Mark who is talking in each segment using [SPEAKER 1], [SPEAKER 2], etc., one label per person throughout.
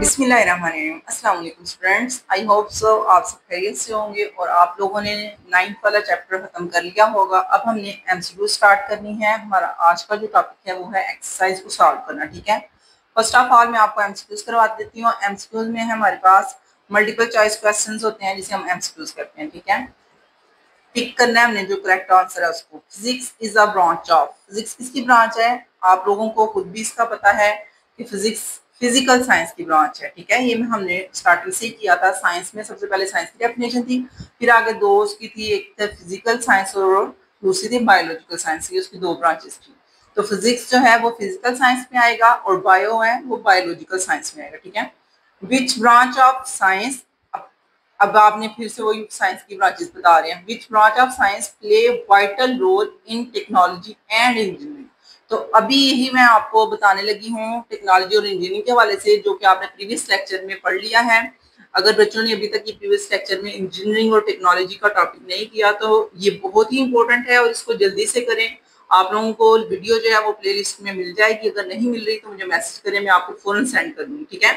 [SPEAKER 1] बिस्मिल्लाहिर्रहमानिर्रहीम। अस्सलाम वालेकुम स्टूडेंट्स, आई होप सो आप सब खैरियत से होंगे और आप लोगों ने 9th वाला चैप्टर खत्म कर लिया होगा। अब हमने एमसीक्यू स्टार्ट करनी है। हमारा आज का जो टॉपिक है वो है एक्सरसाइज को सॉल्व करना। ठीक है, फर्स्ट ऑफ ऑल मैं आपको एमसीक्यूज करवा देती हूँ। एमसीक्यूज में है हमारे पास मल्टीपल चॉइस क्वेश्चन होते हैं जिसे हम एमसीक्यूज करते हैं। ठीक है, पिक करना है हमने जो करेक्ट आंसर है उसको। Physics is a branch of, physics किसकी ब्रांच है? आप लोगों को खुद भी इसका पता है कि फिजिक्स फिजिकल साइंस की ब्रांच है। ठीक है, ये हमने स्टार्टिंग से किया था। साइंस में सबसे पहले साइंस की डेफिनेशन थी, फिर आगे दो उसकी थी, एक था फिजिकल साइंस और दूसरी थी बायोलॉजिकल साइंस की। उसकी दो ब्रांचेस थी। तो फिजिक्स जो है वो फिजिकल साइंस में आएगा और बायो है वो बायोलॉजिकल साइंस में आएगा। ठीक है, विच ब्रांच ऑफ साइंस, अब आपने फिर से वही साइंस की ब्रांचेस बता रहे हैं। Which branch of science play vital role in technology and engineering. तो अभी यही मैं आपको बताने लगी हूँ टेक्नोलॉजी और इंजीनियरिंग के हवाले से, जो कि आपने प्रीवियस लेक्चर में पढ़ लिया है। अगर बच्चों ने अभी तक ये प्रीवियस लेक्चर में इंजीनियरिंग और टेक्नोलॉजी का टॉपिक नहीं किया तो ये बहुत ही इंपॉर्टेंट है और इसको जल्दी से करें। आप लोगों को वीडियो जो है वो प्लेलिस्ट में मिल जाएगी। अगर नहीं मिल रही तो मुझे मैसेज करें, मैं आपको फौरन सेंड कर दूंगी। ठीक है,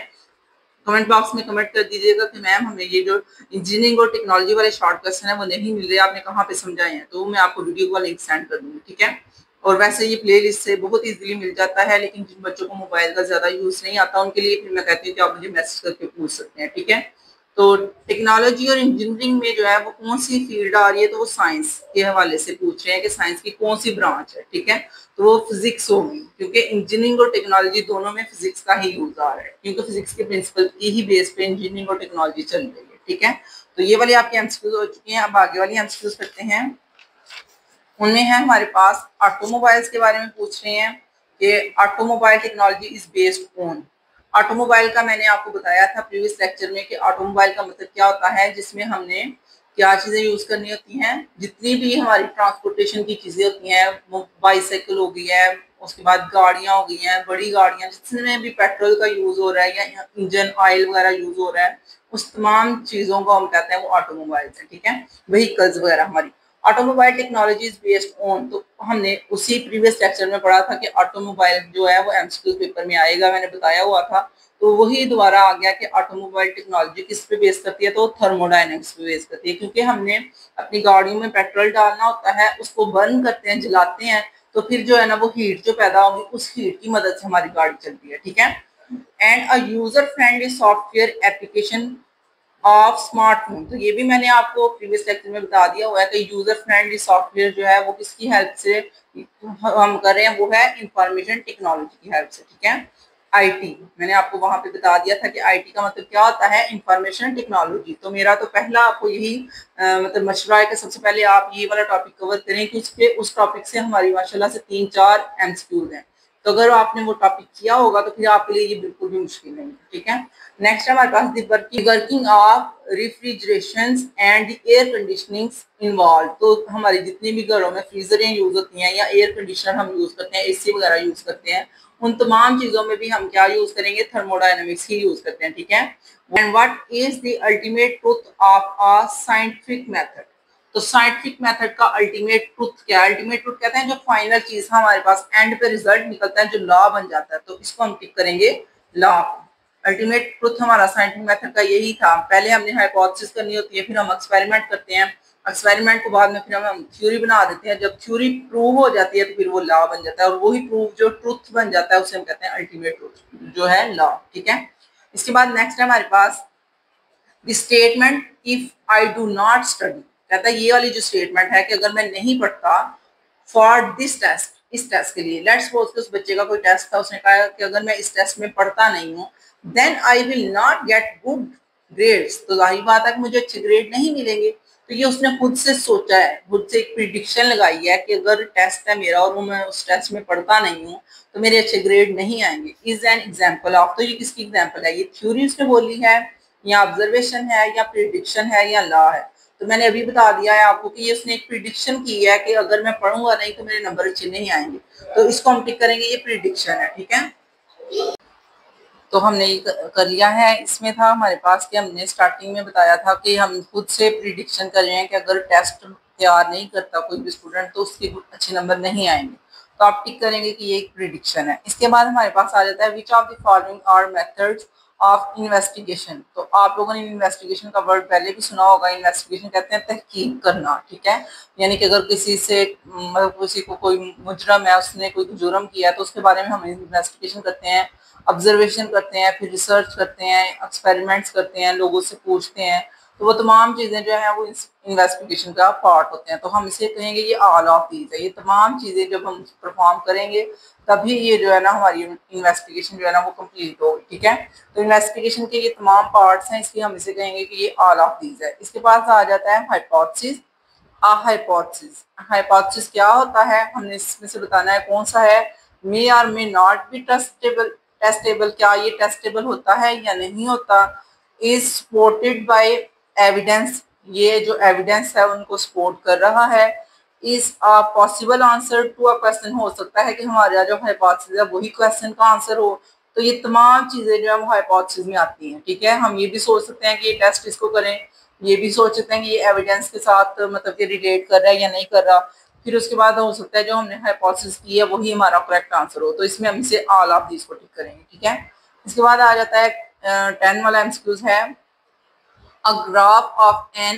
[SPEAKER 1] कमेंट बॉक्स में कमेंट कर दीजिएगा कि मैम हमें ये जो इंजीनियरिंग और टेक्नोलॉजी वाले शॉर्ट क्वेश्चन है वो नहीं मिल रहे, आपने कहाँ पे समझाए हैं, तो मैं आपको वीडियो का लिंक सेंड कर दूंगी। ठीक है, और वैसे ये प्ले लिस्ट से बहुत इजीली मिल जाता है, लेकिन जिन बच्चों को मोबाइल का ज्यादा यूज नहीं आता उनके लिए फिर मैं कहती हूँ कि आप मुझे मैसेज करके पूछ सकते हैं। ठीक है, तो टेक्नोलॉजी और इंजीनियरिंग में जो है वो कौन सी फील्ड आ रही है, तो वो साइंस के हवाले से पूछ रहे हैं कि साइंस की कौन सी ब्रांच है। ठीक है, तो वो फिजिक्स होगी, क्योंकि इंजीनियरिंग और टेक्नोलॉजी दोनों में फिजिक्स का ही यूज आ रहा है, क्योंकि फिजिक्स के प्रिंसिपल की ही बेस पे इंजीनियरिंग और टेक्नोलॉजी चल रही है। ठीक है, तो ये वाली आपकी एमसीक्यूज हो चुकी हैं। अब आगे वाली एमसीक्यूज करते हैं। उनमें है हमारे पास ऑटोमोबाइल्स के बारे में पूछ रहे हैं कि automobile technology is based on. Automobile का मैंने आपको बताया था प्रीवियस लेक्चर में कि ऑटोमोबाइल का मतलब क्या होता है, जिसमें हमने क्या चीजें यूज करनी होती हैं। जितनी भी हमारी ट्रांसपोर्टेशन की चीजें होती हैं, वो बाईसाइकिल हो गई है, उसके बाद गाड़ियां हो गई हैं, बड़ी गाड़ियां जिसमें भी पेट्रोल का यूज हो रहा है या इंजन ऑयल वगैरह यूज हो रहा है, उस तमाम चीजों को हम कहते हैं वो ऑटोमोबाइल्स है। ठीक है, व्हीकल्स वगैरह हमारी automobile technology is based on. तो हमने उसी प्रीवियस लेक्चर में पढ़ा था कि ऑटोमोबाइल जो है वो एमसीक्यू पेपर में आएगा, मैंने बताया हुआ था। तो वही दोबारा आ गया कि ऑटोमोबाइल टेक्नोलॉजी किस पे बेस करती है, तो थर्मोडायनेमिक्स पे बेस करती है, क्योंकि हमने अपनी गाड़ियों में पेट्रोल डालना होता है, उसको बर्न करते हैं, जलाते हैं, तो फिर जो है ना वो हीट जो पैदा होगी उस हीट की मदद से हमारी गाड़ी चलती है। ठीक है, and a user friendly software application of smartphone. तो ये भी मैंने आपको प्रीवियस लेक्चर में बता दिया हुआ है कि यूजर फ्रेंडली सॉफ्टवेयर जो है वो किसकी हेल्प से हम कर रहे हैं, वो है इंफॉर्मेशन टेक्नोलॉजी की हेल्प से। ठीक है, आईटी मैंने आपको वहां पे बता दिया था कि आईटी का मतलब क्या होता है, इंफॉर्मेशन टेक्नोलॉजी। तो मेरा तो पहला आपको यही मतलब मशवरा है कि सबसे पहले आप ये वाला टॉपिक कवर करें कि उस टॉपिक से हमारी माशाल्लाह से 3-4 एमसीक्यूज हैं। तो अगर आपने वो टॉपिक किया होगा तो फिर आपके लिए ये बिल्कुल भी मुश्किल नहीं है। ठीक है, नेक्स्ट हमारे पास the working of refrigeration and air conditioning involve. तो हमारी जितनी भी घरों में फ्रीजरें यूज होती हैं या एयर कंडीशनर हम यूज करते हैं, एसी वगैरह यूज करते हैं, उन तमाम चीजों में भी हम क्या यूज करेंगे, थर्मोडायनेमिक्स ही यूज करते हैं। ठीक है, and what is the ultimate truth of a scientific method. तो साइंटिफिक मेथड का अल्टीमेट ट्रुथ क्या है? अल्टीमेट ट्रुथ कहते हैं जो फाइनल चीज हमारे पास एंड पे रिजल्ट निकलता है, जो लॉ बन जाता है, तो इसको हम टिक करेंगे लॉ। अल्टीमेट ट्रुथ हमारा साइंटिफिक मेथड का यही था। पहले हमने हाइपोथेसिस करनी होती है, फिर हम एक्सपेरिमेंट करते हैं, एक्सपेरिमेंट को बाद में फिर हम थ्योरी बना देते हैं। जब थ्योरी प्रूव हो जाती है तो फिर वो लॉ बन जाता है, और वही प्रूफ जो ट्रुथ बन जाता है उसे हम कहते हैं अल्टीमेट ट्रुथ, जो है लॉ। ठीक है, इसके बाद नेक्स्ट है हमारे पास the statement if I do not study. कहता है ये वाली जो स्टेटमेंट है कि अगर मैं नहीं पढ़ता फॉर दिस टेस्ट, इस टेस्ट के लिए, लेट्स सपोज कि उस बच्चे का कोई टेस्ट था, उसने कहा कि अगर मैं इस टेस्ट में पढ़ता नहीं हूँ then I will not get good grades. तो जाहिर बात है कि मुझे अच्छे ग्रेड नहीं मिलेंगे। तो ये उसने खुद से सोचा है, खुद से एक प्रिडिक्शन लगाई है कि अगर टेस्ट है मेरा और वो मैं उस टेस्ट में पढ़ता नहीं हूँ तो मेरे अच्छे ग्रेड नहीं आएंगे। Is an example of. तो ये किसकी एग्जाम्पल है? ये थ्योरी उसने बोली है या ऑब्जर्वेशन है या प्रिडिक्शन है या लॉ है? तो मैंने अभी बता दिया है आपको कि ये उसने एक प्रिडिक्शन की है कि अगर मैं पढ़ूंगा नहीं तो मेरे नंबर अच्छे नहीं आएंगे, तो इसको हम टिक करेंगे, ये प्रिडिक्शन है। ठीक है, तो हमने ये कर लिया है। इसमें था हमारे पास कि हमने स्टार्टिंग में बताया था कि हम खुद से प्रिडिक्शन कर रहे हैं कि अगर टेस्ट तैयार नहीं करता कोई भी स्टूडेंट तो उसके अच्छे नंबर नहीं आएंगे, तो आप टिक करेंगे कि ये एक प्रिडिक्शन है। इसके बाद हमारे पास आ जाता है which of the following are methods of investigation. तो आप लोगों ने इन्वेस्टिगेशन का वर्ड पहले भी सुना होगा। इन्वेस्टिगेशन कहते हैं तहकीक करना, ठीक है। यानी कि अगर किसी से मतलब किसी को कोई मुजरम है, उसने कोई जुर्म किया है तो उसके बारे में हम इन्वेस्टिगेशन करते हैं, ऑब्जर्वेशन करते हैं, फिर रिसर्च करते हैं, एक्सपेरिमेंट्स करते हैं, लोगों से पूछते हैं। तो वो तमाम चीज़ें जो है वो इन्वेस्टिगेशन का पार्ट होते हैं। तो हम इसे कहेंगे ये ऑल ऑफ दीज है। ये तमाम चीज़ें जब हम परफॉर्म करेंगे तभी ये जो है ना हमारी इन्वेस्टिगेशन जो है ना वो कंप्लीट होगी, ठीक है। तो इन्वेस्टिगेशन के ये तमाम पार्ट्स हैं, इसलिए हम इसे कहेंगे कि ये ऑल ऑफ दीज है। इसके पास आ जाता है हाइपोथेसिस। हाइपोथेसिस क्या होता है, हमने इसमें से बताना है कौन सा है। मे और मे नॉट बी टेस्टेबल, क्या ये टेस्टेबल होता है या नहीं होता। इज सपोर्टेड बाय एविडेंस, ये जो एविडेंस है उनको सपोर्ट कर रहा है। Is a possible answer to a question, हो सकता है कि हमारा जो हाइपोथेसिस है वही क्वेश्चन का आंसर हो। तो ये तमाम चीजें जो है वो हाइपोथेसिस में आती हैं, ठीक है। हम ये भी सोच सकते हैं कि ये टेस्ट इसको करें, ये भी सोच सकते हैं कि ये एविडेंस के साथ मतलब कि रिलेट कर रहा है या नहीं कर रहा। फिर उसके बाद हो सकता है जो हमने हाइपोथेसिस की है वही हमारा करेक्ट आंसर हो। तो इसमें हम इसे ऑल ऑफ दिस को टिक करेंगे, ठीक है। इसके बाद आ जाता है 10 वाला एमसीक्यूज है। A graph of an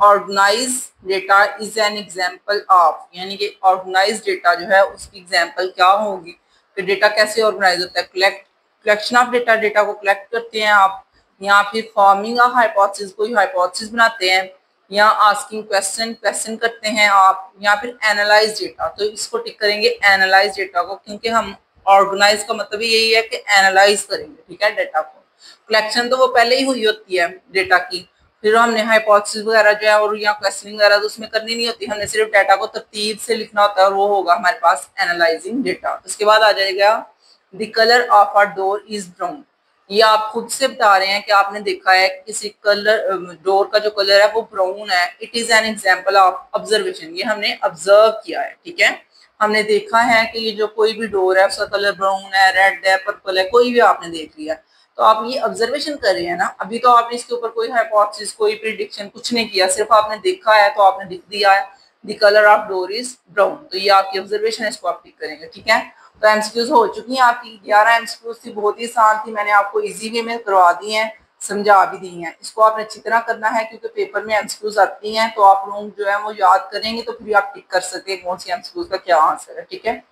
[SPEAKER 1] organized data is an example of, यानी कि organized data जो है उसकी एग्जाम्पल क्या होगी। तो डेटा कैसे ऑर्गेनाइज होता है, कलेक्शन ऑफ डेटा, डेटा को कलेक्ट करते हैं आप, या फिर फॉर्मिंग ऑफ हाइपोथेसिस, कोई हाइपोथेसिस बनाते हैं, या आस्किंग क्वेश्चन करते हैं आप, या फिर एनालाइज डेटा। तो इसको टिक करेंगे एनालाइज डेटा को, क्योंकि हम ऑर्गेनाइज का मतलब यही है कि एनालाइज करेंगे, ठीक है, डेटा को। कलेक्शन तो वो पहले ही हुई होती है डेटा की, फिर हमने हाइपोथेसिस वगैरह जो है और या क्वेश्चनिंग वगैरह तो उसमें करनी नहीं होती, हमने सिर्फ डेटा को तरतीब से लिखना होता है और वो होगा हमारे पास एनालाइजिंग डेटा। उसके बाद आ जाएगा the colour of a door is brown. ये आप खुद से बता रहे हैं कि आपने देखा है किसी कलर डोर का जो कलर है वो ब्राउन है। It is an example of observation, ये हमने ऑब्जर्व किया है, ठीक है। हमने देखा है कि ये जो कोई भी डोर है उसका कलर ब्राउन है, रेड है, पर्पल है, कोई भी आपने देख लिया। तो आप ये ऑब्जर्वेशन कर रहे हैं ना, अभी तो आपने इसके ऊपर कोई हाइपोथेसिस कोई प्रिडिक्शन कुछ नहीं किया, सिर्फ आपने देखा है तो आपने लिख दिया है the colour of door is brown. तो ये आपकी ऑब्जर्वेशन है, इसको आप टिक करेंगे, ठीक है। तो एमसीक्यूज हो चुकी हैं आपकी 11 एमसीक्यूज थी, बहुत ही आसान थी, मैंने आपको इजी वे में करवा दी हैं, समझा भी दी हैं। इसको आपने अच्छी तरह करना है क्योंकि पेपर में एमसीक्यूज आती हैं, तो आप लोग जो है वो याद करेंगे तो फिर आप टिक कर सकते हैं कौन सी एमसीक्यूज का क्या आंसर है, ठीक है।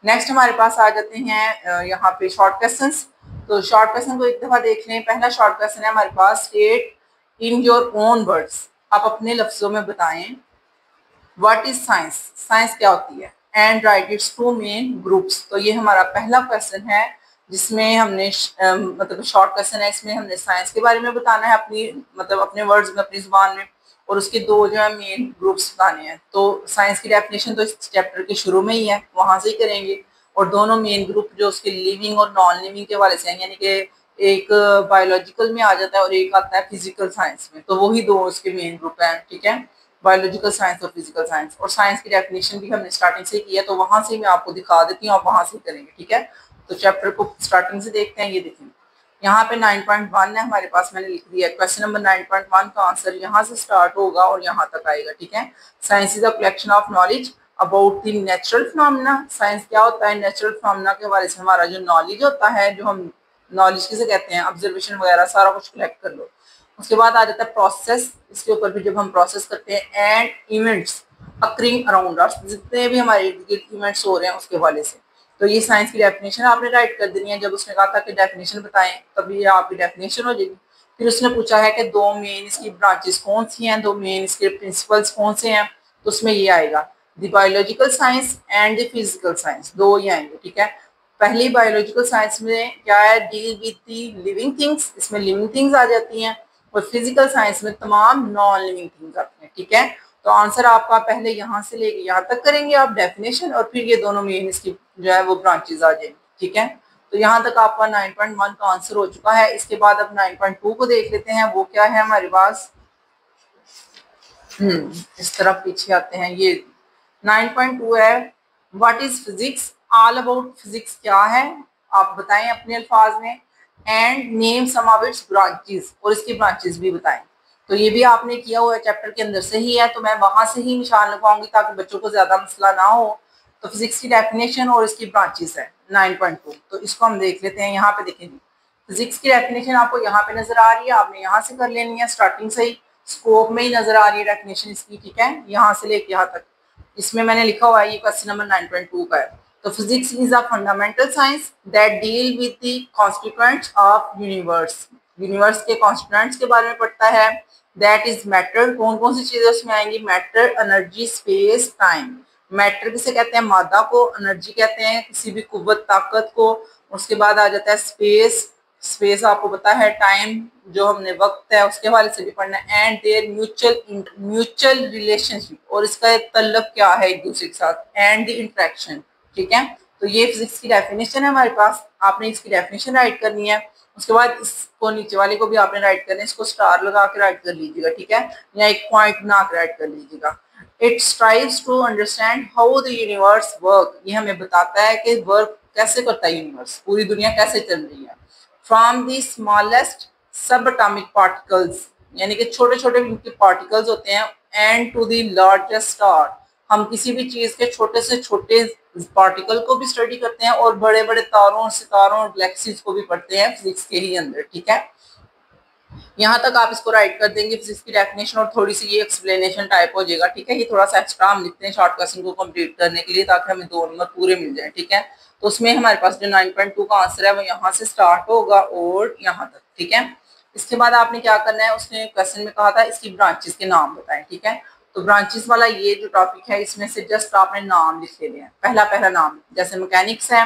[SPEAKER 1] नेक्स्ट हमारे पास आ जाते हैं यहाँ पे शॉर्ट क्वेश्चंस। तो शॉर्ट क्वेश्चन को एक दफा देख लें। पहला शॉर्ट क्वेश्चन है हमारे पास, state in your own words, आप अपने लफ्जों में बताएं व्हाट इज साइंस, साइंस क्या होती है, and write its two main groups. तो ये हमारा पहला क्वेश्चन है जिसमें हमने मतलब शॉर्ट क्वेश्चन है, इसमें हमने साइंस के बारे में बताना है अपनी मतलब अपने वर्ड्स में, अपनी जुबान में, और उसके दो जो है मेन ग्रुप्स बताने हैं। तो साइंस की डेफिनेशन तो इस चैप्टर के शुरू में ही है, वहां से ही करेंगे। और दोनों मेन ग्रुप जो उसके लिविंग और नॉन लिविंग के वाले से हैं, यानी कि एक बायोलॉजिकल में आ जाता है और एक आता है फिजिकल साइंस में, तो वही दो उसके मेन ग्रुप हैं, ठीक है, बायोलॉजिकल साइंस और फिजिकल साइंस। और साइंस की डेफिनेशन भी हमने स्टार्टिंग से की है, तो वहां से मैं आपको दिखा देती हूँ, आप वहां से करेंगे, ठीक है। तो चैप्टर को स्टार्टिंग से देखते हैं। ये देखें यहाँ पे 9.1 है हमारे पास, मैंने लिख दिया क्वेश्चन नंबर 9.1 का आंसर यहाँ से स्टार्ट होगा और यहाँ तक आएगा, ठीक है। Science is a collection of knowledge about the natural phenomena. Science क्या होता है, नेचुरल फिनोमेना के हवाले से हमारा जो नॉलेज होता है, जो हम नॉलेज किसे कहते हैं, ऑब्जर्वेशन वगैरह सारा कुछ कलेक्ट कर लो। उसके बाद आ जाता है प्रोसेस, इसके ऊपर भी जब हम प्रोसेस करते हैं, and events occurring around us, जितने भी हमारे इर्द गिर्द इवेंट्स हो रहे हैं उसके हवाले से। तो ये साइंस की डेफिनेशन आपने राइट कर देनी है। जब उसने कहा था कि डेफिनेशन बताएं, तभी ये आपकी डेफिनेशन हो जाएगी। फिर उसने पूछा है कि दो मेन इसकी ब्रांचेस कौन सी हैं, दो मेन इसके प्रिंसिपल्स कौन से हैं, तो उसमें ये आएगा the biological science and the physical science, दो ही आएंगे, ठीक है। पहली बायोलॉजिकल साइंस में क्या है, deal with the living things, इसमें लिविंग थिंग्स आ जाती हैं, और फिजिकल साइंस में तमाम नॉन लिविंग थिंग्स आती हैं, ठीक है। तो आंसर आपका पहले यहाँ से लेके यहाँ तक करेंगे आप डेफिनेशन, और फिर ये दोनों मेन इसकी जो है वो ब्रांचेस आ जाएंगी, ठीक है। तो यहाँ तक आपका 9.1 का आंसर हो चुका है। इसके बाद अब 9.2 को देख लेते हैं, वो क्या है हमारे पास। इस तरफ पीछे आते हैं। ये 9.2 है, what is physics, all about physics क्या है, आप बताएं अपने अल्फाज में, and name some of its branches, और इसकी ब्रांचेस भी बताएं। तो ये भी आपने किया हुआ है, चैप्टर के अंदर से ही है, तो मैं वहां से ही निशान लगवाऊंगी ताकि बच्चों को ज्यादा मसला ना हो। तो फिजिक्स की डेफिनेशन और इसकी ब्रांचेस है 9.2, तो इसको हम देख लेते हैं। यहाँ पे देखेंगे फिजिक्स की डेफिनेशन आपको यहाँ पे नजर आ रही है, आपने यहाँ से कर लेनी है, स्टार्टिंग से ही स्कोप में ही नजर आ रही है डेफिनेशन इसकी, ठीक है, यहाँ से लेके यहाँ तक। इसमें मैंने लिखा हुआ है, ये क्वेश्चन नंबर 9.2 का है। तो physics is a fundamental science that deal with the constituents of universe. Universe के कॉन्स्टिट्यूएंट्स के बारे में पढ़ता है। दैट इज मैटर, कौन कौन सी चीजें उसमें आएंगी, matter, energy, space, time. Matter किसे कहते हैं, मादा को। एनर्जी कहते हैं किसी भी कुव्वत, ताकत को। उसके बाद आ जाता है स्पेस। स्पेस आपको पता है, टाइम जो हमने वक्त है उसके हवाले से भी पढ़ना है। एंड देयर म्यूचुअल रिलेशनशिप, और इसका एक तल्लक क्या है एक दूसरे के साथ। एंड द इंटरेक्शन, ठीक है। तो ये फिजिक्स की डेफिनेशन है हमारे पास, आपने इसकी डेफिनेशन राइट करनी है। उसके बाद इसको नीचे वाले को भी आपने राइट करना है, इसको स्टार लगा के राइट कर लीजिएगा, ठीक है, या एक पॉइंट बना के राइट कर लीजिएगा। It strives to understand how the universe work, ये हमें बताता है कि वर्क कैसे करता है यूनिवर्स, पूरी दुनिया कैसे चल रही है। From the smallest sub atomic particles, यानी कि छोटे छोटे इनके पार्टिकल्स होते हैं, and to the largest star, हम किसी भी चीज के छोटे से छोटे पार्टिकल को भी स्टडी करते हैं और बड़े बड़े तारों, सितारों और गैलेक्सीज को भी पढ़ते हैं फिजिक्स के ही अंदर, ठीक है। यहाँ तक आप इसको राइट कर देंगे फिजिक्स की डेफिनेशन, और थोड़ी सी ये एक्सप्लेनेशन टाइप हो जाएगा, ठीक है। ये थोड़ा सा एक्स्ट्रा हम लिखते हैं शॉर्ट क्वेश्चन को कंप्लीट करने के लिए, ताकि हमें 2 नंबर पूरे मिल जाए, ठीक है। तो उसमें हमारे पास जो 9.2 का आंसर है वो यहाँ से स्टार्ट होगा और यहाँ तक, ठीक है। इसके बाद आपने क्या करना है, उसने क्वेश्चन में कहा था इसकी ब्रांचेस के नाम बताएं, ठीक है। तो ब्रांचेस वाला ये जो टॉपिक है, इसमें से जस्ट आपने नाम लिख लेने हैं, पहला पहला नाम, जैसे मैकेनिक्स है,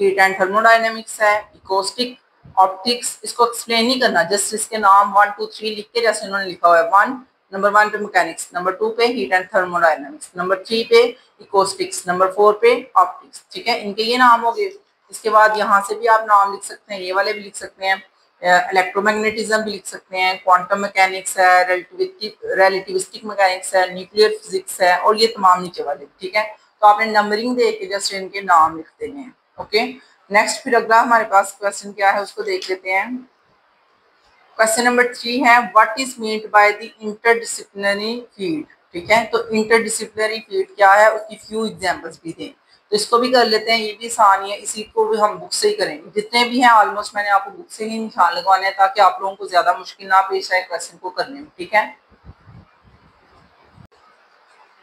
[SPEAKER 1] हीट एंड थर्मोडायनेमिक्स है, इकोस्टिक, ऑप्टिक्स। इसको एक्सप्लेन नहीं करना, जस्ट इसके नाम 1 2 3 लिख के, जैसे उन्होंने लिखा हुआ है। नंबर 1 पे मैकेनिक्स, नंबर 2 पे हीट एंड थर्मोडायनेमिक्स, नंबर 3 पे इकोस्टिक्स, नंबर 4 पे ऑप्टिक्स, ठीक है। इनके ये नाम हो गए। इसके बाद यहाँ से भी आप नाम लिख सकते हैं, ये वाले भी लिख सकते हैं, इलेक्ट्रोमैग्नेटिज्म भी लिख सकते हैं, क्वांटम मैकेनिक्स है, रिलेटिविस्टिक मैकेनिक्स है, न्यूक्लियर फिजिक्स है, और ये तमाम नीचे वाले, ठीक है। तो आपने नंबरिंग दे के जस्ट इनके नाम लिख देने हैं, ओके। नेक्स्ट फिर अगला हमारे पास क्वेश्चन क्या है उसको देख लेते हैं। क्वेश्चन नंबर 3 है, what is meant by the interdisciplinary field, ठीक है। तो इंटरडिसिप्लिनरी फील्ड क्या है, उसकी फ्यू एग्जांपल्स भी दें, तो इसको भी कर लेते हैं, ये भी आसान है, इसी को भी हम बुक से ही करेंगे, जितने भी हैं ऑलमोस्ट मैंने आपको बुक से ही निशान लगवाने हैं, ताकि आप लोगों को ज्यादा मुश्किल ना पेश आए क्वेश्चन को करने में, ठीक है।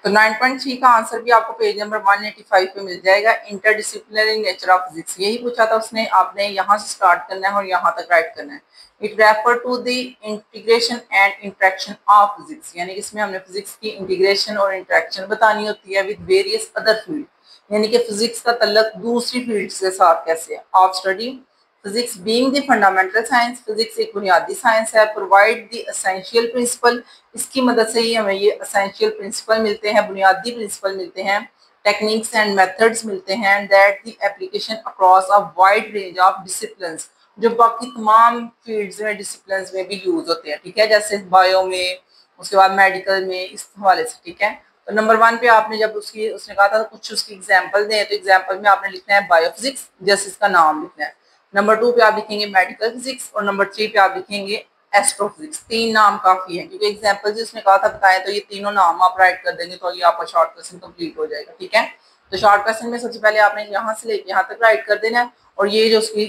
[SPEAKER 1] तो 9.3 का आंसर भी आपको पेज नंबर 185 पे मिल जाएगा, इंटरडिसिप्लिनरी नेचर ऑफ फिजिक्स, यही पूछा था उसने, आपने यहाँ से स्टार्ट करना है और यहाँ तक राइट करना है। It refer to the integration and interaction of physics, यानी इसमें हमने फिजिक्स की इंटीग्रेशन और इंटरेक्शन बतानी होती है विद वेरियस अदर फील्ड, यानी कि फिजिक्स का तल्लक दूसरी फील्ड के साथ कैसे है। Of study physics being the fundamental science, physics एक बुनियादी साइंस है। प्रोवाइड द एसेंशियल प्रिंसिपल, इसकी मदद से ही हमें ये एसेंशियल प्रिंसिपल मिलते हैं, बुनियादी प्रिंसिपल मिलते हैं। टेक्निक्स एंड मेथड्स मिलते हैं, that the application across a wide range of disciplines, जो बाकी तमाम फील्ड्स में, डिसिप्लिन्स में भी यूज होते हैं, ठीक है, जैसे बायो में, उसके बाद मेडिकल में, इस हवाले से, ठीक है। तो नंबर 1 पे आपने जब उसने कहा था कुछ उसकी एग्जाम्पल दें, तो एग्जाम्पल में आपने लिखना है बायोफिजिक्स, जैसे इसका नाम लिखना है। नंबर 2 पे आप लिखेंगे मेडिकल फिजिक्स, और नंबर 3 पे आप लिखेंगे एस्ट्रोफिजिक्स। 3 नाम काफी है, क्योंकि एग्जाम्पल जिसने कहा था बताएं, तो ये तीनों नाम आप राइट कर देंगे तो ये आपका शॉर्ट क्वेश्चन कंप्लीट हो जाएगा, ठीक है। तो शॉर्ट क्वेश्चन में सबसे पहले आपने यहाँ से लेके यहाँ तक राइट कर देना है, और ये जो उसकी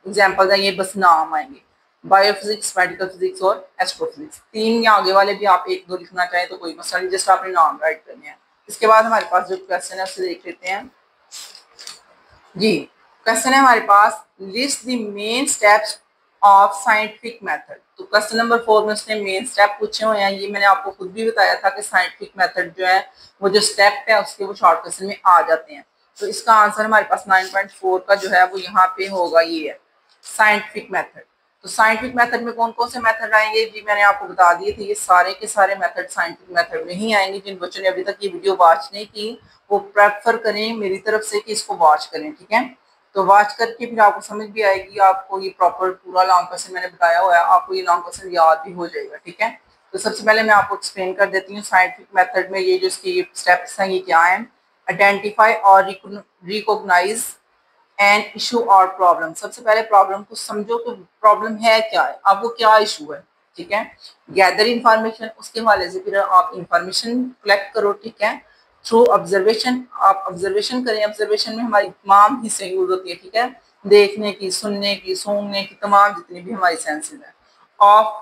[SPEAKER 1] एग्जाम्पल है ये बस नाम आएंगे, बायोफिजिक्स, मेडिकल फिजिक्स और एस्ट्रोफिजिक्स। 3 या आगे वाले भी आप 1 2 लिखना चाहें तो कोई मसला नहीं, जस्ट आपने नाम राइट करने हैं। इसके बाद हमारे पास जो क्वेश्चन है उसे देख लेते हैं जी। क्वेश्चन है हमारे पास, list the main steps of scientific method. तो क्वेश्चन नंबर 4 में उसने मेन स्टेप पूछे हुए हैं, ये मैंने आपको खुद भी बताया था कि साइंटिफिक मेथड जो है वो जो स्टेप है उसके वो शॉर्ट क्वेश्चन में आ जाते हैं। तो इसका आंसर हमारे पास 9.4 का जो है वो यहाँ पे होगा, ये है साइंटिफिक मेथड। तो साइंटिफिक मेथड में कौन कौन से मेथड आएंगे जी, मैंने आपको बता दिए थे, ये सारे के सारे मेथड साइंटिफिक मेथड में ही आएंगे। जिन बच्चों ने अभी तक ये वीडियो वॉच नहीं की वो प्रेफर करें मेरी तरफ से कि इसको वॉच करें, ठीक है। तो वॉच करके फिर आपको समझ भी आएगी, आपको ये प्रॉपर पूरा लॉन्ग क्वेश्चन मैंने बताया हुआ है, आपको ये लॉन्ग क्वेश्चन याद भी हो जाएगा, ठीक है। तो सबसे पहले मैं आपको एक्सप्लेन कर देती हूँ साइंटिफिक मेथड में ये जो इसकी स्टेप्स हैं ये क्या है। आइडेंटिफाई और रिकॉग्नाइज एन इशू और प्रॉब्लम, सबसे पहले प्रॉब्लम को समझो कि प्रॉब्लम है क्या है, अब वो क्या इशू है, ठीक है। गैदर इंफॉर्मेशन, उसके हवाले से फिर आप इंफॉर्मेशन कलेक्ट करो, ठीक है। थ्रू ऑब्जर्वेशन, आप ऑब्जर्वेशन करें, ऑब्जर्वेशन में हमारी तमाम हिस्से यूज होती है, ठीक है। देखने की, सुनने की, सूंघने की, तमाम जितनी भी हमारी सेंसेस हैं, ऑफ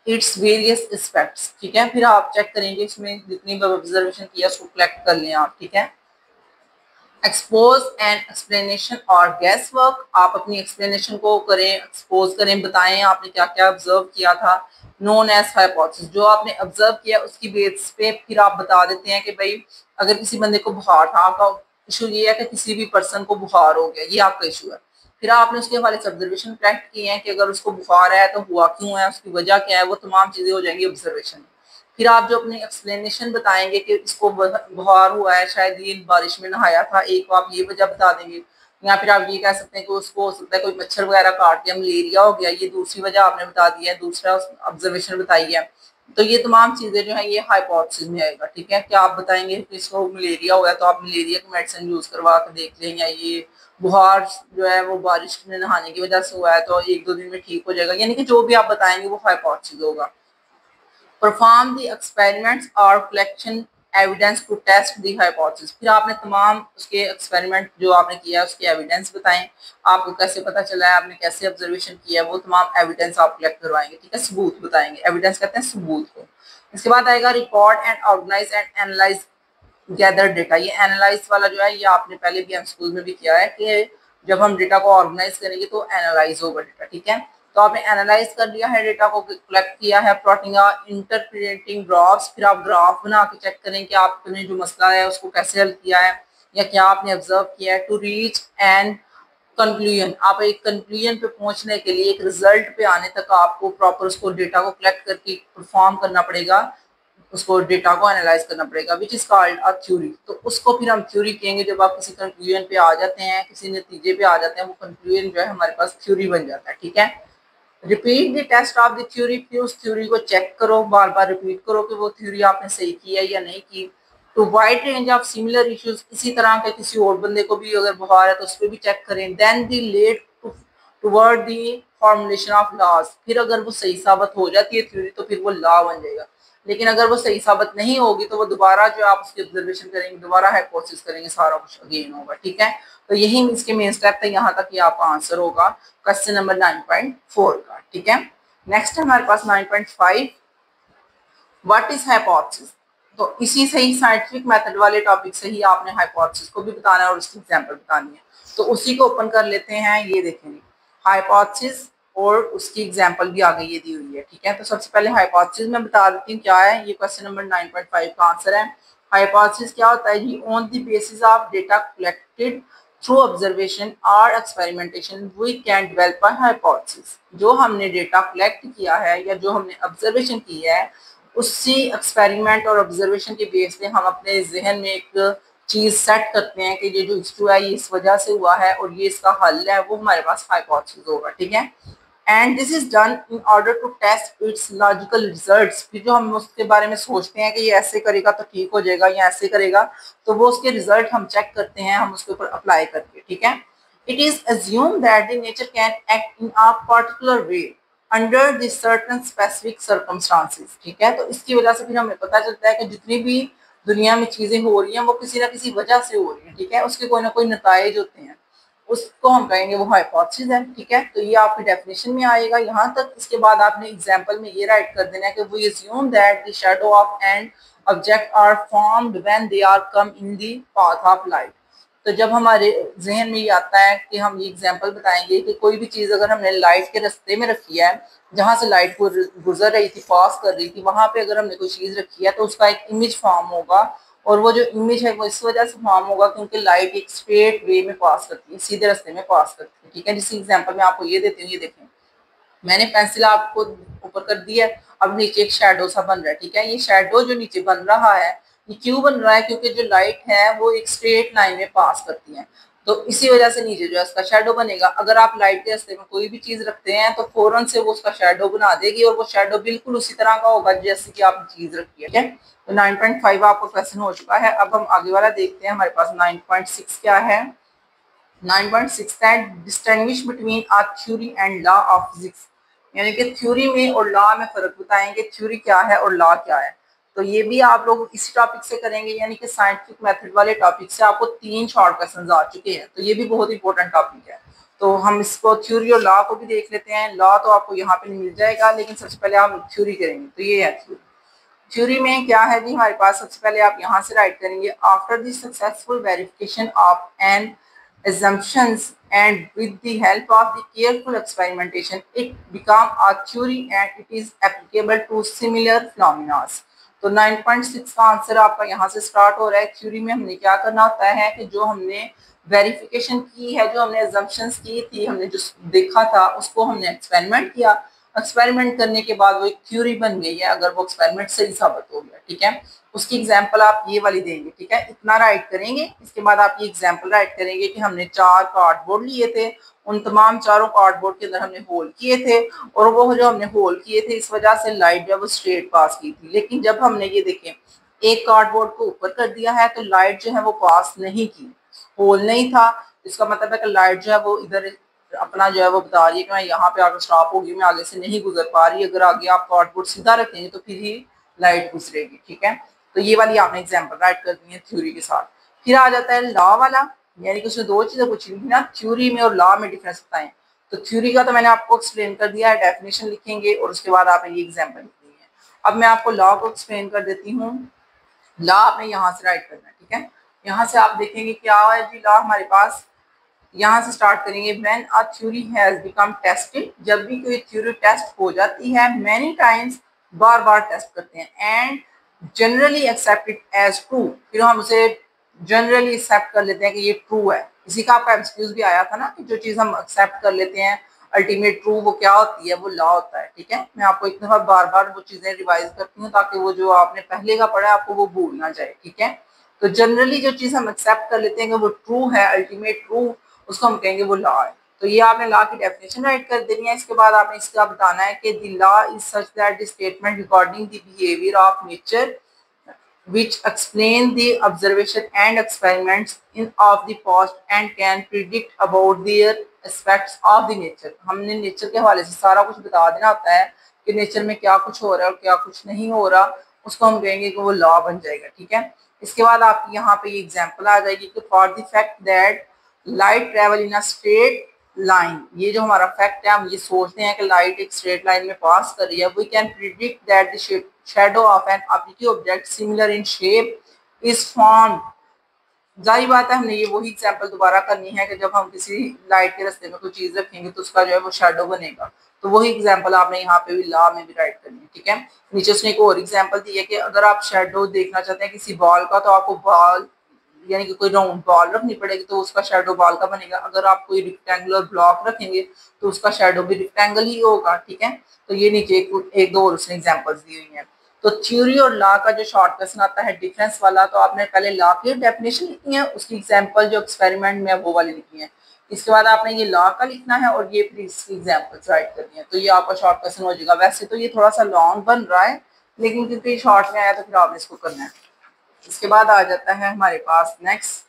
[SPEAKER 1] इट्स वेरियस एस्पेक्ट्स। ठीक है, फिर आप चेक करेंगे इसमें जितनी भी ऑब्जर्वेशन किया उसको कलेक्ट कर लें आप। ठीक है, एक्सपोज एंड एक्सप्लेनेशन और गैस वर्क, आप अपनी एक्सप्लेनेशन को करें, एक्सपोज करें, बताएं आपने क्या क्या ऑब्जर्व किया था। नोन एज हाइपोथेसिस, जो आपने ऑब्जर्व किया उसकी बेस पे फिर आप बता देते हैं कि भाई अगर किसी बंदे को बुखार था, आपका इशू ये है कि किसी भी पर्सन को बुखार हो गया, ये आपका इशू है। फिर आपने उसके हवाले से ऑब्जर्वेशन कलेक्ट किए हैं कि अगर उसको बुखार है तो हुआ क्यों है, उसकी वजह क्या है, वो तमाम चीजें हो जाएंगी ऑब्जर्वेशन। फिर आप जो अपनी एक्सप्लेनेशन बताएंगे कि इसको बुखार हुआ है, शायद ये बारिश में नहाया था, एक आप ये वजह बता देंगे। या फिर आप ये कह सकते हैं कि उसको हो सकता है कोई मच्छर वगैरह काट दिया, मलेरिया हो गया, ये दूसरी वजह आपने बता दी है, दूसरा ऑब्जर्वेशन बताई है। तो ये तमाम चीजें जो है ये हाइपोथेसिस में आएगा। ठीक है, क्या आप बताएंगे कि इसको मलेरिया हुआ है तो आप मलेरिया की मेडिसिन यूज करवा कर देख लें, या ये बुखार जो है वो बारिश में नहाने की वजह से हुआ है तो 1-2 दिन में ठीक हो जाएगा, यानी कि जो भी आप बताएंगे वो हाइपोथेसिस होगा। परफॉर्म द एक्सपेरिमेंट्स और collection evidence to test the hypothesis, फिर आपने तमाम उसके एक्सपेरिमेंट जो आपने किया है उसके एविडेंस बताएं, आपको कैसे पता चला है, आपने कैसे ऑब्जर्वेशन किया है, वो तमाम एविडेंस आप कलेक्ट करवाएंगे। ठीक है, सबूत बताएंगे, एविडेंस कहते हैं सबूत को। इसके बाद आएगा record and organise and analyse gather data. ये एनालाइज वाला जो है ये आपने पहले भी हम स्कूल में भी किया है कि जब हम डेटा को ऑर्गेनाइज करेंगे तो एनालाइज होगा डेटा। ठीक है, तो आपने एनालाइज कर लिया है, डेटा को कलेक्ट किया है, प्लॉटिंग इंटरप्रेटिंग ग्राफ्स, फिर आप ग्राफ बना के चेक करें कि आपने जो मसला है उसको कैसे हल किया है या क्या आपने ऑब्जर्व किया है। टू रीच एंड कंक्लूजन, आप एक कंक्लूजन पे पहुंचने के लिए, एक रिजल्ट पे आने तक आपको प्रॉपर उसको डेटा को कलेक्ट करके परफॉर्म करना पड़ेगा, उसको डेटा को एनालाइज करना पड़ेगा, which is called a theory. तो उसको फिर हम थ्योरी कहेंगे। जब आप किसी कंक्लूजन पे आ जाते हैं, किसी नतीजे पे आ जाते हैं, वो कंक्लूजन जो है हमारे पास थ्योरी बन जाता है। ठीक है, repeat the test of the theory, फिर उस थ्योरी को चेक करो, बार बार रिपीट करो कि वो थ्योरी आपने सही की है या नहीं की। To wide range of similar issues, इसी तरह के किसी और बंदे को भी अगर बुखार है तो उस पर भी चेक करें। Then the led toward the formulation of laws, फिर अगर वो सही साबित हो जाती है थ्योरी तो फिर वो लॉ बन जाएगा। लेकिन अगर वो सही साबित नहीं होगी तो वो दोबारा जो आप उसकी ऑब्जर्वेशन करेंगे, दोबारा हाइपोथेसिस करेंगे, सारा कुछ अगेन होगा। ठीक है, तो यही इसके मेन स्टेप थे, यहाँ तक ये आपका आंसर होगा क्वेश्चन नंबर 9.4 का। ठीक है, नेक्स्ट हमारे पास 9.5, व्हाट इज हाइपोथेसिस। तो इसी से ही साइंटिफिक मेथड वाले टॉपिक से ही आपने हाइपोथेसिस को भी बताना है और उसकी एग्जांपल बतानी है। तो उसी को ओपन कर लेते हैं, ये देखेंगे हाइपोथेसिस और उसकी एग्जांपल भी आगे ये दी हुई है। ठीक है, तो सबसे पहले हाइपोथेसिस मैं बता देती हूँ क्या है। ये क्वेश्चन नंबर 9.5 का आंसर है। हाइपोथेसिस क्या होता है जी, on the basis of data collected through observation और experimentation we can develop a hypothesis. जो हमने डेटा कलेक्ट किया है या जो हमने ऑब्जर्वेशन की है, उसी एक्सपेरिमेंट और ऑब्जर्वेशन के बेस पे हम अपने जहन में एक चीज सेट करते हैं कि ये जो इशू है ये इस वजह से हुआ है और ये इसका हल है, वो हमारे पास हाइपोथेसिस होगा। ठीक है, and this is done in order to test its logical results. फिर जो हम उसके बारे में सोचते हैं कि ये ऐसे करेगा तो ठीक हो जाएगा या ऐसे करेगा, तो वो उसके रिजल्ट हम चेक करते हैं, हम उसके ऊपर अप्लाई करके। ठीक है, it is assume that the nature can act in a particular way under the certain specific circumstances. ठीक है, तो इसकी वजह से फिर हमें पता चलता है कि जितनी भी दुनिया में चीजें हो रही हैं वो किसी ना किसी वजह से हो रही हैं। ठीक है, उसके कोई ना कोई नताइज होते हैं, उसको हम कहेंगे वो हाइपोथेसिस है। ठीक है, तो ये आपकी डेफिनेशन में आएगा यहाँ तक। इसके बाद आपने एग्जांपल में ये राइट कर देना है कि we assume that the shadow of an object are formed when they are come in the path of light. तो जब हमारे जहन में ये आता है कि हम ये एग्जांपल बताएंगे कि कोई भी चीज अगर हमने लाइट के रास्ते में रखी है, जहां से लाइट को गुजर रही थी, पास कर रही थी, वहां पे अगर हमने कोई चीज रखी है तो उसका एक इमेज फॉर्म होगा। और वो जो इमेज है वो इस वजह से फॉर्म होगा क्योंकि लाइट एक स्ट्रेट वे में पास करती है, सीधे रास्ते में पास करती है। ठीक है, जिस एग्जांपल में आपको ये देती हूँ, ये देखें, मैंने पेंसिल आपको ऊपर कर दी है, अब नीचे एक शेडो सा बन रहा है। ठीक है, ये शेडो जो नीचे बन रहा है ये क्यों बन रहा है, क्योंकि जो लाइट है वो एक स्ट्रेट लाइन में पास करती है, तो इसी वजह से नीचे जो है उसका शेडो बनेगा। अगर आप लाइट के रास्ते में कोई भी चीज रखते हैं तो फौरन से वो उसका शेडो बना देगी और वो शेडो बिल्कुल उसी तरह का होगा जैसे कि आपने चीज रखी है। ठीक है, तो 9.5 आपका क्वेश्चन हो चुका है। अब हम आगे वाला देखते हैं, हमारे पास 9.6 क्या है। 9.6 that distinguish between a theory and law of physics, यानी कि थ्योरी में और लॉ में फर्क बताएंगे, थ्योरी क्या है और लॉ क्या है। तो ये भी आप लोग इसी टॉपिक से करेंगे, यानी कि साइंटिफिक मेथड वाले टॉपिक से आपको 3 शॉर्ट क्वेश्चन आ चुके हैं, तो ये भी बहुत इंपॉर्टेंट टॉपिक है। तो हम इसको थ्योरी और लॉ को भी देख लेते हैं। लॉ तो आपको यहाँ पे मिल जाएगा, लेकिन सबसे पहले हम थ्योरी करेंगे। तो ये है थ्योरी। थ्योरी में क्या है जी हमारे पास, सबसे पहले आप यहाँ से राइट करेंगे, after the successful verification of an assumptions and with the help of the careful experimentation it become a theory and it is applicable to similar phenomena। तो 9.6 का आंसर आपका यहाँ से स्टार्ट हो रहा है। थ्योरी में हमने क्या करना होता है कि जो हमने वेरिफिकेशन की है, जो हमने assumptions की थी, हमने जो देखा था उसको हमने एक्सपेरिमेंट किया। एक्सपेरिमेंट करने के बाद वो एक थ्योरी बन गई है, अगर वो एक्सपेरिमेंट सही साबित हो गया, ठीक है। उसकी एग्जाम्पल आप ये वाली देंगे, ठीक है, इतना राइट करेंगे। इसके बाद आप ये एग्जाम्पल राइट करेंगे कि हमने 4 कार्डबोर्ड लिए थे, उन तमाम चारों कार्डबोर्ड के अंदर हमने होल किए थे, और वो जो हमने होल किए थे इस वजह से लाइट जो वो स्ट्रेट पास की थी। लेकिन जब हमने ये देखें एक कार्डबोर्ड को ऊपर कर दिया है तो लाइट जो है वो पास नहीं की, होल नहीं था। इसका मतलब है कि लाइट जो है वो इधर अपना जो है वो बता रही है कि मैं यहाँ पे आकर स्टॉप होगी, मैं आगे से नहीं गुजर पा रही। अगर आगे आप कार्डबोर्ड सीधा रखेंगे तो फिर ही लाइट गुजरेगी, ठीक है। तो ये वाली आपने एग्जाम्पल राइट कर दी है थ्योरी के साथ। फिर आ जाता है लॉ वाला, यानी कि उसने 2 चीजें पूछी थी ना, थ्योरी में और लॉ में डिफरेंस बताएं। तो थ्योरी का तो मैंने आपको एक्सप्लेन कर दिया है, डेफिनेशन लिखेंगे और उसके बाद आपने ये एग्जाम्पल लिखनी है। अब मैं आपको लॉ को एक्सप्लेन कर देती हूँ। लॉ आपने यहाँ से राइट करना है, ठीक है। यहाँ से आप देखेंगे क्या है जी लॉ हमारे पास, यहाँ से स्टार्ट करेंगे। When a theory has become tested, जब भी कोई थ्योरी टेस्ट हो जाती है, मेनी टाइम्स, बार बार टेस्ट करते हैं, and generally accepted as true, फिर हम उसे जनरली एक्सेप्ट कर लेते हैं कि ये ट्रू है। इसी का आपका एमसीक्यूज भी आया था ना कि जो चीज़ हम एक्सेप्ट कर लेते हैं अल्टीमेट ट्रू, वो क्या होती है, वो लॉ होता है, ठीक है। मैं आपको एक दफा बार बार वो चीज़ें रिवाइज करती हूँ ताकि वो जो आपने पहले का पढ़ा है आपको वो भूल ना जाए, ठीक है। तो जनरली जो चीज़ हम एक्सेप्ट कर लेते हैं कि वो ट्रू है, अल्टीमेट ट्रू, उसको हम कहेंगे वो लॉ है। तो ये आपने लॉ की डेफिनेशन राइट कर देनी है। इसके बाद आपने इसका बताना है कि the law is such that the statement recording the behaviour of nature which explain the observation and experiments in of the past and can predict about their aspects of the nature। हमने nature के हवाले से सारा कुछ बता देना होता है कि नेचर में क्या कुछ हो रहा है और क्या कुछ नहीं हो रहा, उसको हम कहेंगे कि वो लॉ बन जाएगा, ठीक है। इसके बाद आप यहाँ पे ये एग्जांपल आ जाएगी कि for the fact that light travel in a straight line, ये जो हमारा फैक्ट है, हम ये सोचते हैं कि लाइट एक स्ट्रेट लाइन में पास कर रही है। We can predict that the shadow of an objective object similar in shape is formed। जाहिर बात है हमने ये वही एग्जांपल दोबारा करनी है कि जब हम किसी लाइट के रास्ते में कोई चीज रखेंगे तो उसका जो है वो शेडो बनेगा। तो वही एग्जांपल आपने यहाँ पे भी लॉ में भी राइट करनी है, ठीक है। नीचे उसने एक और एग्जांपल दी है कि अगर आप शेडो देखना चाहते हैं किसी बॉल का तो आपको बॉल यानी कि कोई राउंड बॉल रखनी पड़ेगी तो उसका शेडो बॉल का बनेगा। अगर आप कोई रेक्टेंगुलर ब्लॉक रखेंगे तो उसका शेडो भी रेक्टेंगल ही होगा, ठीक है। तो ये नीचे एक दो और उसने एग्जांपल्स दी हुई हैं। तो थ्योरी और लॉ का जो शॉर्ट क्वेश्चन आता है डिफरेंस वाला, तो आपने पहले लॉ की डेफिनेशन लिखनी है, उसकी एग्जांपल जो एक्सपेरिमेंट में है वो वाली लिखनी है। इसके बाद आपने ये लॉ का लिखना है और ये फिर इसकी एग्जांपल्स राइट करनी है। तो ये आपका शॉर्ट क्वेश्चन हो जाएगा। वैसे तो ये थोड़ा सा लॉन्ग बन रहा है, लेकिन क्योंकि शॉर्ट में आया तो फिर आपने इसको करना है। इसके बाद आ जाता है हमारे पास नेक्स्ट,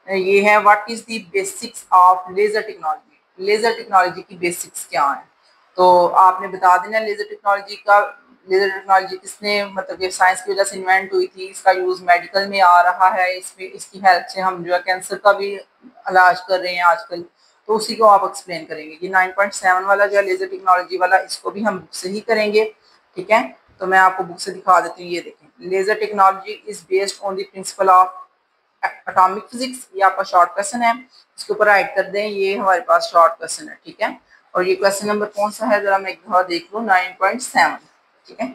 [SPEAKER 1] ये है what is the basics of laser technology. Laser technology की बेसिक्स क्या है, तो आपने बता देना लेजर टेक्नोलॉजी का। लेजर टेक्नोलॉजी किसने मतलब कि साइंस की वजह से इन्वेंट हुई थी, इसका यूज मेडिकल में आ रहा है, इसमें इसकी हेल्प से हम जो है कैंसर का भी इलाज कर रहे हैं आजकल। तो उसी को आप एक्सप्लेन करेंगे। ये 9.7 वाला जो है लेजर टेक्नोलॉजी वाला, इसको भी हम बुक से ही करेंगे, ठीक है। तो मैं आपको बुक से दिखा देती हूँ। ये देखें, laser technology is based on the principle of atomic physics. ये आपका शॉर्ट क्वेश्चन है, इसके ऊपर राइट कर दें। ये हमारे पास शॉर्ट क्वेश्चन है, ठीक है। और ये क्वेश्चन नंबर कौन सा है जरा मैं एक दफा देख लूँ, 9.7, ठीक है।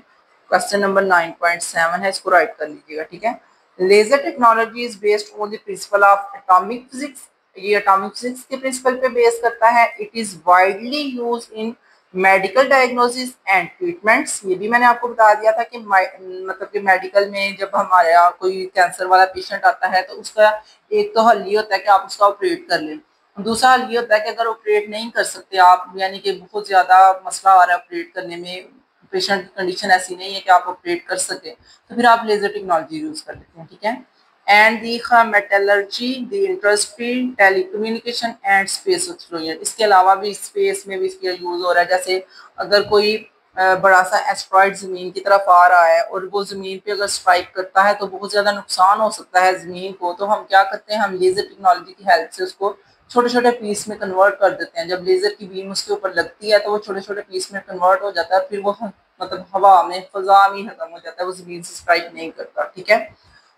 [SPEAKER 1] क्वेश्चन नंबर 9.7 है, इसको राइट कर लीजिएगा, ठीक है। Laser technology is based on the principle of atomic physics. ये एटॉमिक फिजिक्स के प्रिंसिपल पे बेस करता है। It is widely use in medical diagnosis and treatments. ये भी मैंने आपको बता दिया था कि मतलब कि मेडिकल में जब हमारे यहाँ कोई कैंसर वाला पेशेंट आता है तो उसका एक तो हल ये होता है कि आप उसका ऑपरेट कर लें, दूसरा हल ये होता है कि अगर ऑपरेट नहीं कर सकते आप, यानी कि बहुत ज्यादा मसला आ रहा है ऑपरेट करने में, पेशेंट की कंडीशन ऐसी नहीं है कि आप ऑपरेट कर सके, तो फिर आप लेजर टेक्नोलॉजी यूज कर लेते हैं, ठीक है। And the metallurgy, the industry, telecommunication and space एक्सप्लोजर। इसके अलावा भी स्पेस में भी इसका यूज हो रहा है। जैसे अगर कोई बड़ा सा एस्ट्रॉइड ज़मीन की तरफ आ रहा है और वो ज़मीन पे अगर स्ट्राइक करता है तो बहुत ज़्यादा नुकसान हो सकता है ज़मीन को, तो हम क्या करते हैं, हम लेज़र टेक्नोलॉजी की हेल्प से उसको छोटे छोटे पीस में कन्वर्ट कर देते हैं। जब लेज़र की बीम उसके ऊपर लगती है तो वो छोटे छोटे पीस में कन्वर्ट हो जाता है, फिर वो मतलब हवा में, फजा में खत्म हो जाता है, वो ज़मीन से स्ट्राइक नहीं करता। ठीक है,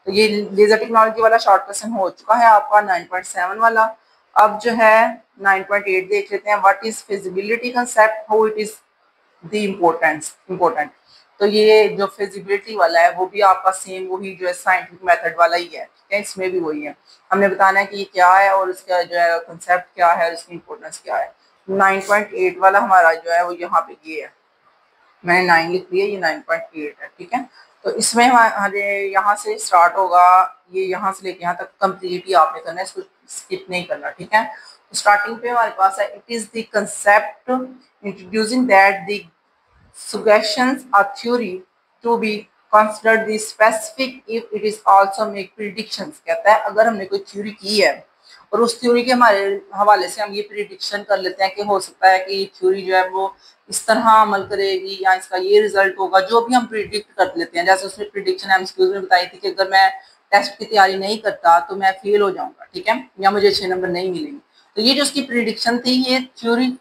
[SPEAKER 1] तो ये लेज़र टेक्नोलॉजी वाला शॉर्ट क्वेश्चन हो चुका है आपका 9.7 वाला। अब जो है 9.8 देख लेते हैं। What is feasibility concept, how it is the important. तो ये जो फिजिबिलिटी वाला है वो भी आपका सेम वही जो है साइंटिफिक मेथड वाला ही है। ठीक है, इसमें भी वही है, हमने बताना है कि ये क्या है और इसका जो है कंसेप्ट क्या है और इसकी इंपॉर्टेंस क्या है। 9.8 वाला हमारा जो है वो यहाँ पे ये है, मैंने 9 लिख दिया, ये 9.8 है। ठीक है, तो इसमें हमारे यहाँ से स्टार्ट होगा, ये यहाँ से लेके यहाँ तक कंप्लीट ही आपने करना है, इसको स्किप नहीं करना। ठीक है, तो स्टार्टिंग पे हमारे पास है, it is the concept introducing that the suggestions are theory to be considered the specific if it is also make predictions। कहता है अगर हमने कोई थ्योरी की है और उस थ्योरी के हमारे हवाले से हम ये प्रिडिक्शन कर लेते हैं कि हो सकता है कि थ्योरी जो है वो इस तरह अमल करेगी या इसका ये रिजल्ट होगा, जो भी हम प्रिडिक्ट कर लेते हैं। जैसे उसने प्रिडिक्शन एमसीक्यूज में बताई थी कि अगर मैं टेस्ट की तैयारी नहीं करता तो मैं फेल हो जाऊंगा, ठीक है, या मुझे अच्छे नंबर नहीं मिलेंगे। तो ये जो उसकी प्रिडिक्शन थी, ये थ्योरी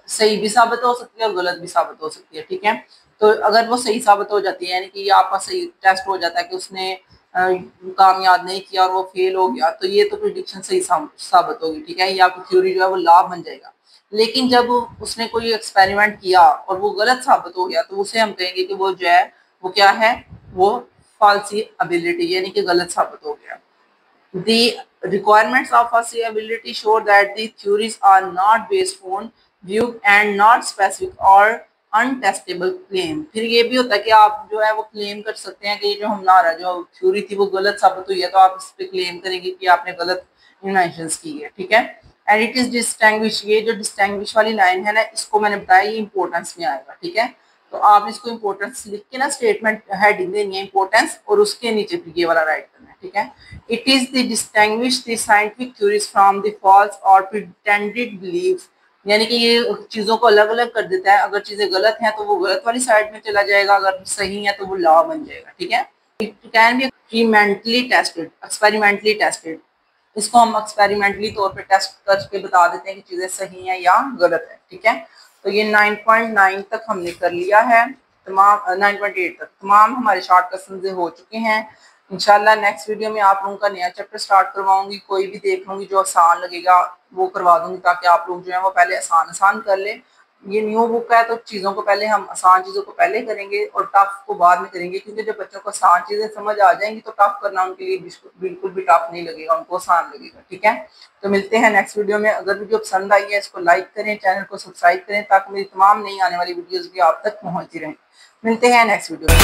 [SPEAKER 1] सही भी साबित हो सकती है और गलत भी साबित हो सकती है। ठीक है, तो अगर वो सही साबित हो जाती है, यानी कि ये आपका सही टेस्ट हो जाता है कि उसने कामयाब नहीं किया और वो फेल हो गया, तो ये तो प्रिडिक्शन सही साबित होगी। ठीक है, ये आपकी थ्योरी जो है वो लाभ बन जाएगा। लेकिन जब उसने कोई एक्सपेरिमेंट किया और वो गलत साबित हो गया तो उसे हम कहेंगे कि वो जो है वो क्या है, वो फॉल्सी एबिलिटी, यानी कि गलत साबित हो गया। The requirements of falsifiability show that the theories are not based on view and not specific or untestable claim। फिर ये भी होता है कि आप जो है वो क्लेम कर सकते हैं कि ये जो हमारा जो थ्योरी थी वो गलत साबित हुई है, तो आप इस पे क्लेम करेंगे कि आपने गलत इन्वेंशंस की है। ठीक है, एंड इट इज डिस्टिंग्विश, ये जो डिस्टिंग्विश वाली लाइन है ना, इसको मैंने बताया ये इंपॉर्टेंस में आएगा। ठीक है, तो आप इसको इंपॉर्टेंस लिख के ना स्टेटमेंट हेडिंग देनी है इंपॉर्टेंस, और उसके नीचे फिर ये वाला राइट करना है। ठीक है, it is the distinguish the scientific theories from the false और प्रिटेंडेड बिलीव्स, यानी कि ये चीजों को अलग अलग कर देता है। अगर चीजें गलत हैं तो वो गलत वाली साइड में चला जाएगा, अगर सही है तो वो लॉ बन जाएगा। ठीक है, it can be experimentally tested, इसको हम एक्सपेरिमेंटली तौर पे टेस्ट करके बता देते हैं कि चीजें सही हैं या गलत है। ठीक है, तो ये 9.9 तक हमने कर लिया है, तमाम 9.8 तक तमाम हमारे शॉर्ट क्वेश्चन हो चुके हैं। इंशाल्लाह नेक्स्ट वीडियो में आप लोगों का नया चैप्टर स्टार्ट करवाऊंगी, कोई भी देख लूंगी जो आसान लगेगा वो करवा दूंगी, ताकि आप लोग जो है वो पहले आसान कर लें। ये न्यू बुक है तो चीज़ों को पहले हम आसान चीज़ों को पहले करेंगे और टफ को बाद में करेंगे, क्योंकि जब बच्चों को आसान चीज़ें समझ आ जाएंगी तो टफ करना उनके लिए बिल्कुल भी टफ नहीं लगेगा, उनको आसान लगेगा। ठीक है, तो मिलते हैं नेक्स्ट वीडियो में। अगर वीडियो पसंद आई है इसको लाइक करें, चैनल को सब्सक्राइब करें, ताकि मेरी तमाम नई आने वाली वीडियोज़ भी आप तक पहुँचती रहें। मिलते हैं नेक्स्ट वीडियो में।